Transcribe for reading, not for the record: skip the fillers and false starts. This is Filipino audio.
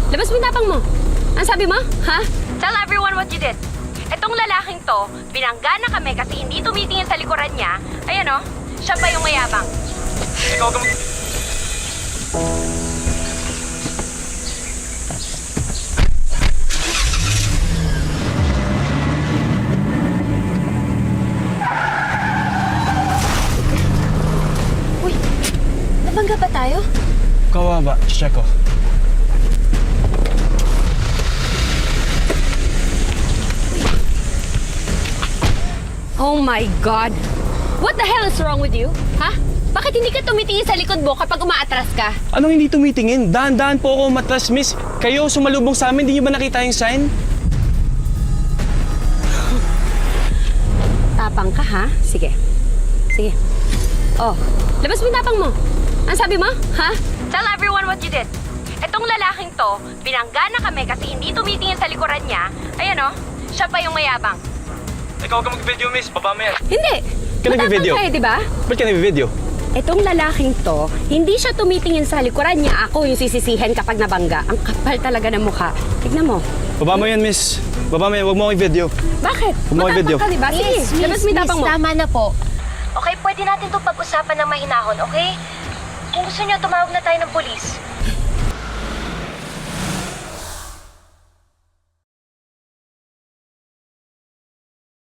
Labas mo yung tapang mo. Ang sabi mo? Ha? Tell everyone what you did. Etong lalaking to, binangga na kami kasi hindi tumitingin sa likuran niya. Ayan o, siya pa yung mayabang. Ikaw ka Uy, nabangga ba tayo? Kawawa, check ko. Oh my God! What the hell is wrong with you? Ha? Bakit hindi ka tumitingin sa likod mo kapag umaatras ka? Anong hindi tumitingin? Dahan-dahan po ako matras, miss. Kayo, sumalubong sa amin, di niyo ba nakita yung sign? Tapang ka, ha? Sige. Sige. Oh, labas mo yung tapang mo. Ang sabi mo? Ha? Tell everyone what you did. Etong lalaking to, binangga na kami kasi hindi tumitingin sa likuran niya. Ayan o, siya pa yung mayabang. Ikaw ka mag-video, miss. Baba mo yan. Hindi! Ka nag-video? Matapang kayo, di ba? Ba't ka nag-video? Etong lalaking to, hindi siya tumitingin sa likuran niya. Ako yung sisisihin kapag nabangga. Ang kapal talaga ng mukha. Tignan mo. Baba mo yan, miss. Baba mo yan. Huwag mo akong video. Bakit? Huwag mo i-video. Matapang ka, di ba? Sige, labas mo yung tapang mo. Tama na po. Okay, pwede natin itong pag-usapan ng mahinahon, okay? Kung gusto niyo, tumawag na tayo ng polis.